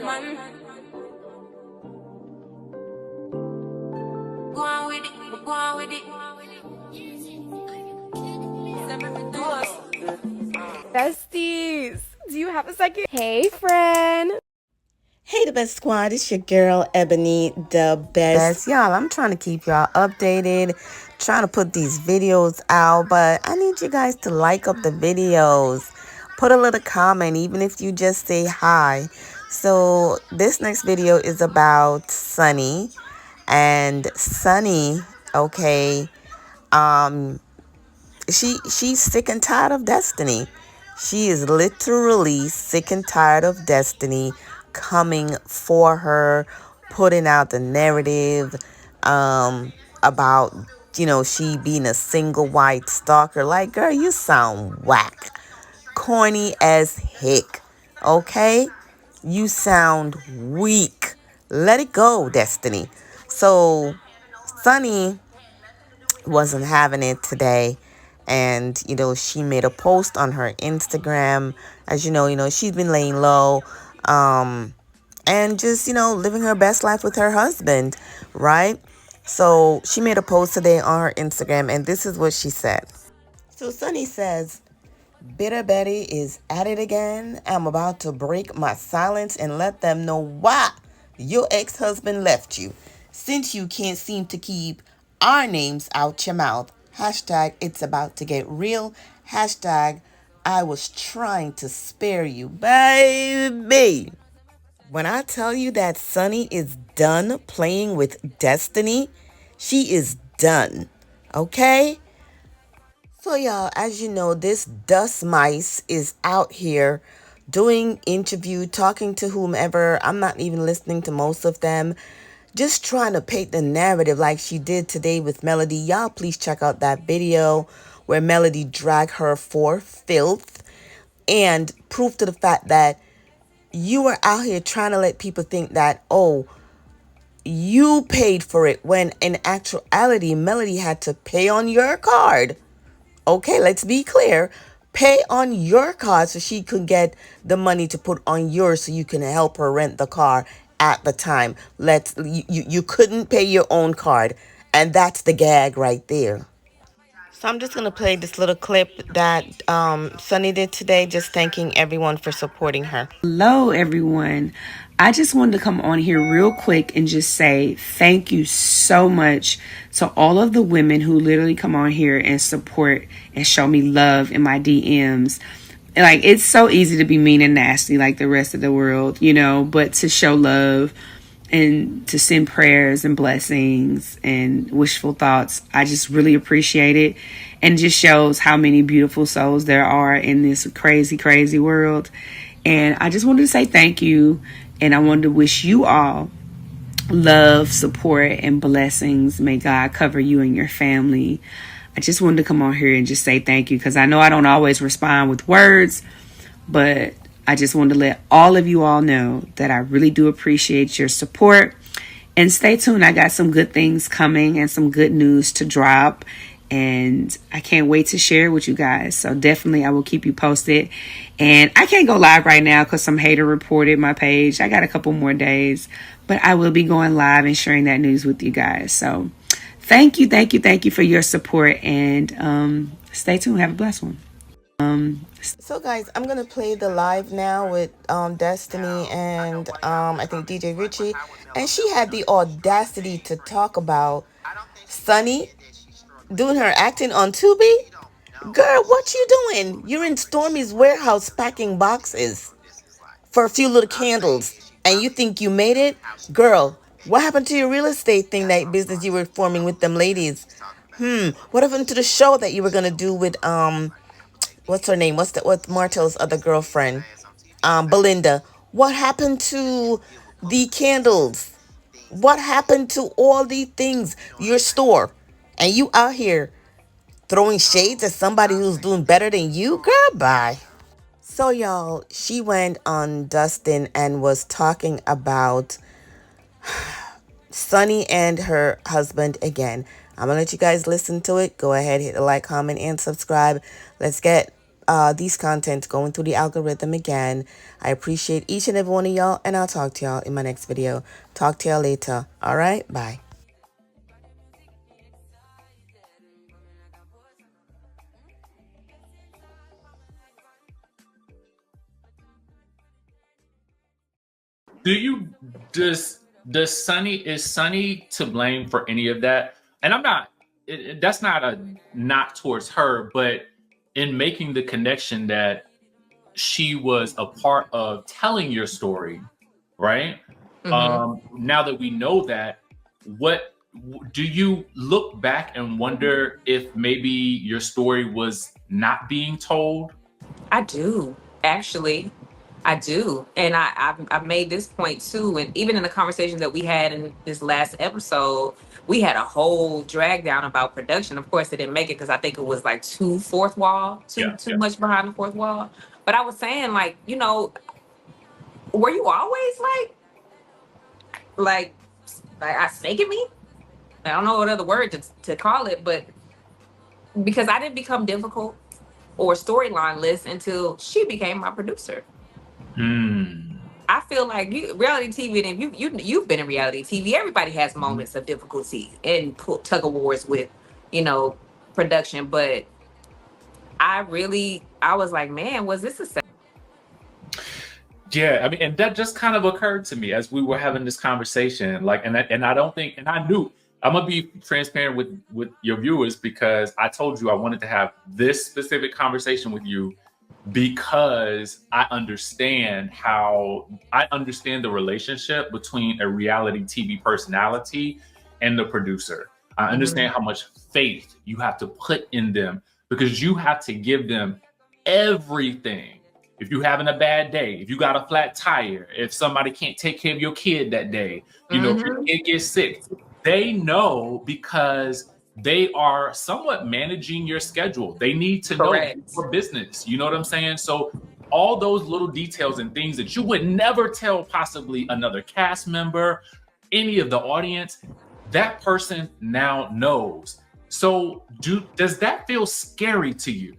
man. Go on with it, go on with it. Besties, do you have a second? Hey, friend. Hey, the best squad. It's your girl, Ebony, the best. Y'all, I'm trying to keep y'all updated, trying to put these videos out, but I need you guys to like up the videos. Put a little comment, even if you just say hi. So this next video is about Sunnie. And Sunnie, okay, she's sick and tired of Destiny. She is literally sick and tired of Destiny coming for her, putting out the narrative about, she being a single white stalker. Like, girl, you sound whack. Corny as heck. Okay? You sound weak. Let it go, Destiny. So, Sunnie wasn't having it today, and she made a post on her Instagram. As she's been laying low, and just living her best life with her husband, right? So she made a post today on her Instagram, and this is what she said. So Sunnie says, Bitter Betty is at it again. I'm about to break my silence and let them know why your ex-husband left you, since you can't seem to keep our names out your mouth. Hashtag it's about to get real. Hashtag I was trying to spare you, baby. When I tell you that Sunnie is done playing with Destiny, she is done. Okay? So y'all, as you know, this dust mice is out here doing interview, talking to whomever. I'm not even listening to most of them. Just trying to paint the narrative like she did today with Melody. Y'all please check out that video where Melody dragged her for filth and proof to the fact that you are out here trying to let people think that, oh, you paid for it, when in actuality, Melody had to pay on your card. Okay, let's be clear. Pay on your card so she could get the money to put on yours so you can help her rent the car at the time. You couldn't pay your own card. And that's the gag right there. So I'm just going to play this little clip that Sunnie did today, just thanking everyone for supporting her. Hello, everyone. I just wanted to come on here real quick and just say thank you so much to all of the women who literally come on here and support and show me love in my DMs. Like, it's so easy to be mean and nasty like the rest of the world, but to show love and to send prayers and blessings and wishful thoughts, I just really appreciate it. And it just shows how many beautiful souls there are in this crazy, crazy world. And I just wanted to say thank you. And I wanted to wish you all love, support, and blessings. May God cover you and your family. I just wanted to come on here and just say thank you, because I know I don't always respond with words, but I just wanted to let all of you all know that I really do appreciate your support. And stay tuned. I got some good things coming and some good news to drop. And I can't wait to share with you guys. So definitely I will keep you posted. And I can't go live right now because some hater reported my page. I got a couple more days. But I will be going live and sharing that news with you guys. So thank you for your support. And stay tuned. Have a blessed one. So guys, I'm gonna play the live now with Destiny and I think DJ Richie, and she had the audacity to talk about Sunnie doing her acting on Tubi. Girl, what you doing? You're in Stormy's warehouse packing boxes for a few little candles, and you think you made it? Girl, what happened to your real estate thing, that business you were forming with them ladies? What happened to the show that you were gonna do with what's her name? What's Martell's other girlfriend? Belinda. What happened to the candles? What happened to all these things? Your store. And you out here throwing shades at somebody who's doing better than you? Girl, bye. So y'all, she went on Dustin and was talking about Sunnie and her husband again. I'm gonna let you guys listen to it. Go ahead, hit the like, comment, and subscribe. Let's get these contents going through the algorithm again. I appreciate each and every one of y'all, and I'll talk to y'all in my next video. Talk to y'all later. All right, bye. Do you does Sunnie is Sunnie to blame for any of that? And I'm not. That's not a knock towards her, but in making the connection that she was a part of telling your story, right? Now that we know that, what do you look back and wonder if maybe your story was not being told? I do, actually. I do. And I've made this point too. And even in the conversation that we had in this last episode, we had a whole drag down about production. Of course, it didn't make it because I think it was like Yeah, too much behind the fourth wall. But I was saying, like, were you always like, I snaking me? I don't know what other word to call it, but because I didn't become difficult or storyline list until she became my producer. I feel like reality TV, and you've been in reality TV, everybody has moments of difficulty and tug of wars with, production. But I was like, man, was this a Yeah, I mean, and that just kind of occurred to me as we were having this conversation. Like, and I don't think, and I knew I'm gonna be transparent with your viewers because I told you I wanted to have this specific conversation with you because I understand the relationship between a reality TV personality and the producer. I understand how much faith you have to put in them because you have to give them everything. If you're having a bad day, if you got a flat tire, if somebody can't take care of your kid that day, if your kid gets sick, they know because they are somewhat managing your schedule. They need to know your business. You know what I'm saying? So all those little details and things that you would never tell possibly another cast member, any of the audience, that person now knows. So does that feel scary to you?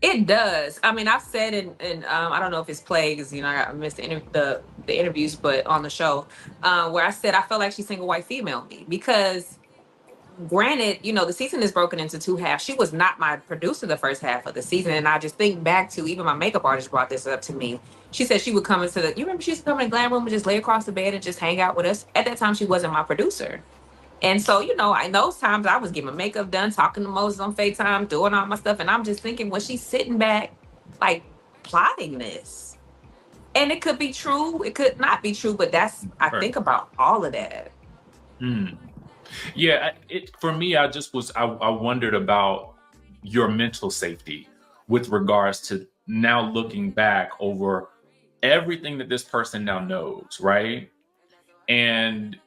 It does. I mean, I've said in I don't know if it's play because I missed the interviews, but on the show where I said I felt like she single white female me because, granted, the season is broken into two halves. She was not my producer the first half of the season, and I just think back to even my makeup artist brought this up to me. She said she would come into you remember she used to come in the glam room and just lay across the bed and just hang out with us. At that time, she wasn't my producer. And so, in those times I was getting my makeup done, talking to Moses on FaceTime, doing all my stuff. And I'm just thinking, when she's sitting back, like, plotting this. And it could be true, it could not be true, but I think about all of that. Yeah, for me, I wondered about your mental safety with regards to now looking back over everything that this person now knows, right? And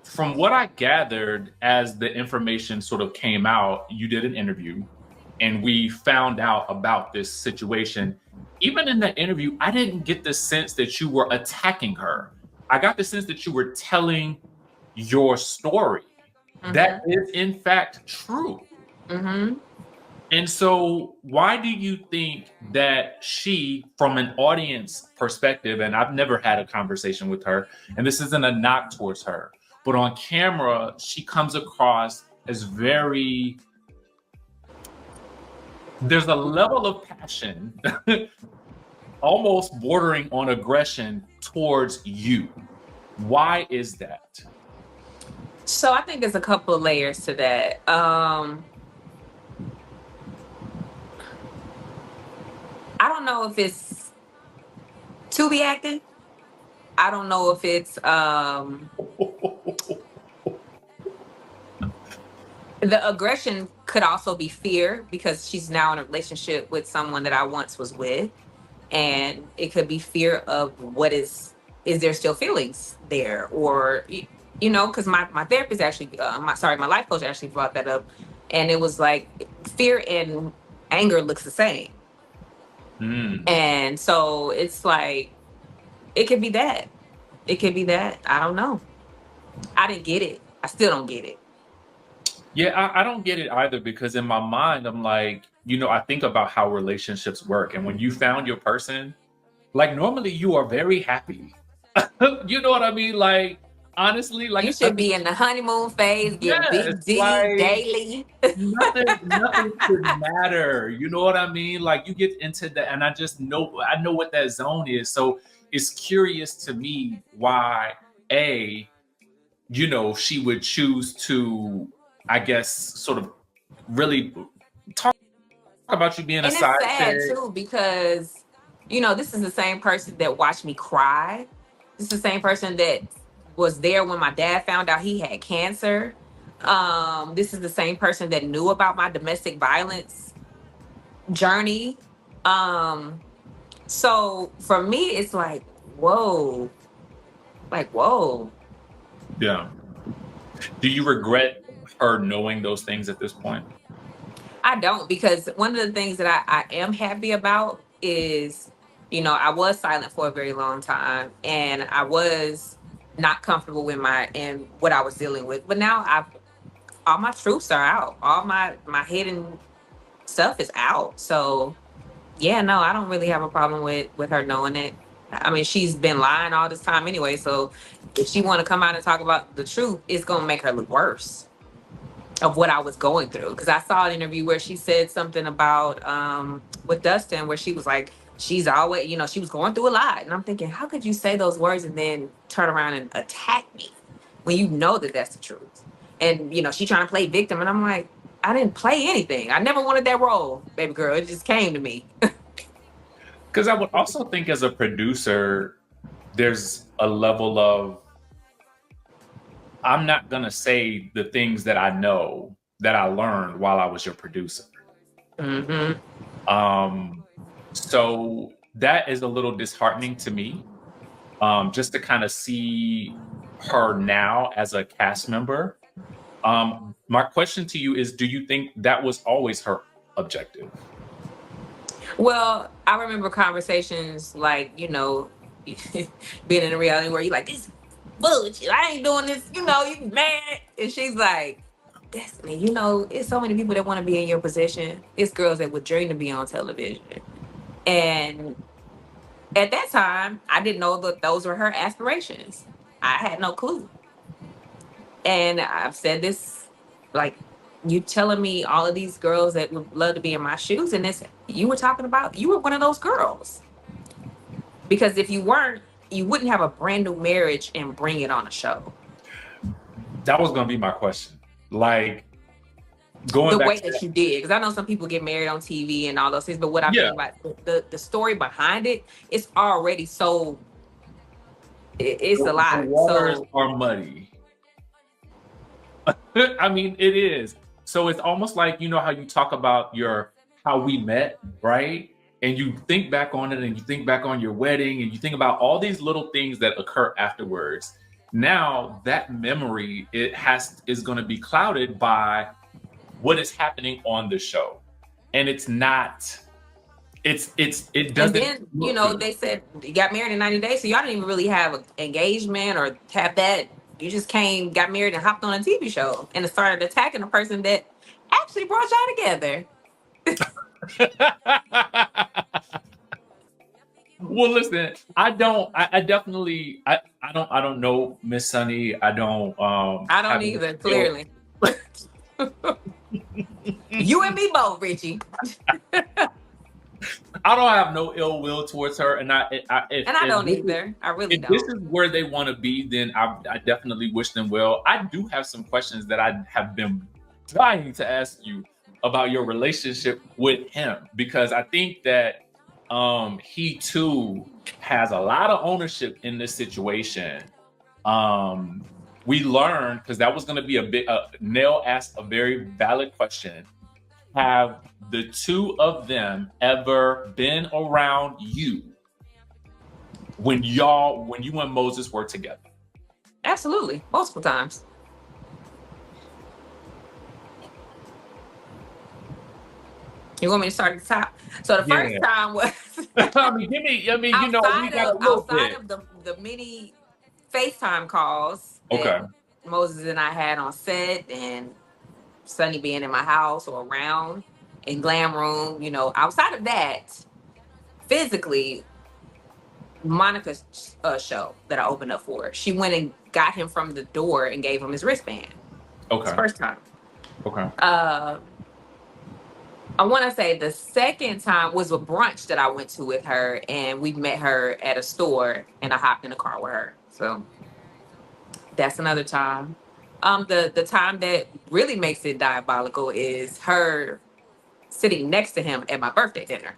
from what I gathered as the information sort of came out, you did an interview and we found out about this situation. Even in that interview, I didn't get the sense that you were attacking her. I got the sense that you were telling your story. That is in fact true. And so why do you think that she, from an audience perspective, and I've never had a conversation with her, and this isn't a knock towards her, but on camera, she comes across as there's a level of passion, almost bordering on aggression towards you. Why is that? So I think there's a couple of layers to that. I don't know if it's to be acting. I don't know if it's the aggression could also be fear because she's now in a relationship with someone that I once was with. And it could be fear of is there still feelings there? Or, because my therapist actually, my life coach actually brought that up. And it was like fear and anger looks the same. And so it's like, it could be that. It could be that. I don't know. I didn't get it. I still don't get it. Yeah, I don't get it either because in my mind, I'm like, I think about how relationships work. And when you found your person, like normally you are very happy. You know what I mean? Like, honestly, like You should be in the honeymoon phase, getting yes, big D like daily. nothing should matter. You know what I mean? Like you get into that, and I know what that zone is. So it's curious to me why she would choose to, I guess, sort of really talk about you being a And it's side sad chick. too because, this is the same person that watched me cry. This is the same person that was there when my dad found out he had cancer. This is the same person that knew about my domestic violence journey. So for me, it's like, whoa, like, whoa. Yeah. Do you regret her knowing those things at this point? I don't, because one of the things that I am happy about is, I was silent for a very long time and I was not comfortable with and what I was dealing with. But now all my truths are out. All my hidden stuff is out. So yeah, no, I don't really have a problem with her knowing it. I mean, she's been lying all this time anyway. So if she want to come out and talk about the truth, it's gonna make her look worse of what I was going through. Because I saw an interview where she said something about with Dustin, where she was like, she's always, she was going through a lot. And I'm thinking, how could you say those words and then turn around and attack me when you know that that's the truth? And she trying to play victim, and I'm like, I didn't play anything. I never wanted that role, baby girl. It just came to me. Because I would also think as a producer, there's a level of, I'm not going to say the things that I know that I learned while I was your producer. Mm-hmm. So that is a little disheartening to me, just to kind of see her now as a cast member. My question to you is, do you think that was always her objective? Well, I remember conversations like, being in a reality where you're like, this bullshit, I ain't doing this, you mad. And she's like, Destiny, it's so many people that want to be in your position. It's girls that would dream to be on television. And at that time, I didn't know that those were her aspirations. I had no clue. And I've said this, like, you telling me all of these girls that would love to be in my shoes, and you were one of those girls. Because if you weren't, you wouldn't have a brand new marriage and bring it on a show. That was going to be my question. Like, going the back way to that you did, because I know some people get married on TV and all those things, but what I mean about the story behind it, it's already so. It's a lot. The waters So are muddy. I mean, it is. So it's almost like, how you talk about how we met, right? And you think back on it, and you think back on your wedding, and you think about all these little things that occur afterwards. Now that memory is going to be clouded by what is happening on the show, and it doesn't. And then they said you got married in 90 days, so y'all didn't even really have an engagement or have that. You just got married and hopped on a TV show and started attacking a person that actually brought y'all together. Well, listen, I don't know Miss Sunnie. I don't Either, clearly. You and me both, Richie. I don't have no ill will towards her, and I don't either. I really don't. If this is where they want to be, then I definitely wish them well. I do have some questions that I have been dying to ask you about your relationship with him, because I think that he too has a lot of ownership in this situation. We learned, because that was going to be Nell asked a very valid question. Have the two of them ever been around you when you and Moses were together? Absolutely. Multiple times. You want me to start at the top? So the first time was outside of the many FaceTime calls that Moses and I had on set, and Sunnie being in my house or around. in Glam Room. You know, outside of that, physically, Monica's show that I opened up for her, she went and got him from the door and gave him his wristband. Okay. His first time. Okay. I want to say the second time was a brunch that I went to with her, and we met her at a store, and I hopped in the car with her. So that's another time. The time that really makes it diabolical is her sitting next to him at my birthday dinner.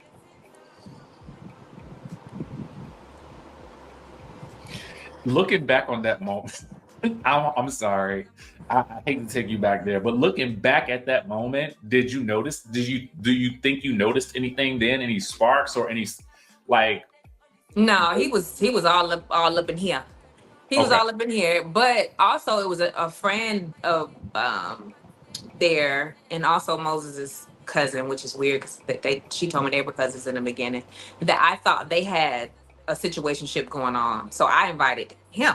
Looking back on that moment, I'm sorry. I hate to take you back there, but looking back at that moment, did you notice? Do you think you noticed anything then? Any sparks or any like? No, he was all up in here. He was all up in here, but also it was a friend of there, and also Moses's cousin, which is weird because she told me they were cousins in the beginning. That I thought they had a situationship going on, so I invited him.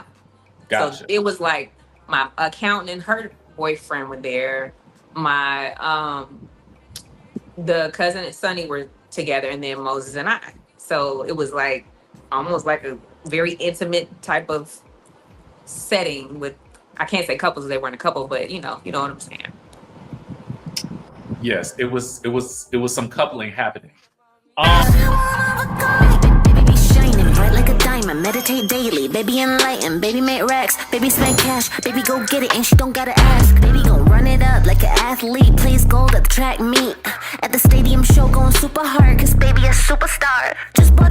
Gotcha. So it was like my accountant and her boyfriend were there. My the cousin and Sunnie were together, and then Moses and I. So it was like almost like a very intimate type of setting with, I can't say couples, they weren't a couple, but you know what I'm saying. Yes, it was some coupling happening. Baby shining bright like a diamond, meditate daily, baby enlightened, baby make racks, baby spend cash, baby go get it and she don't gotta ask, baby gon' run it up like an athlete, plays gold at the track meet, at the stadium show going super hard, cause baby a superstar, just bought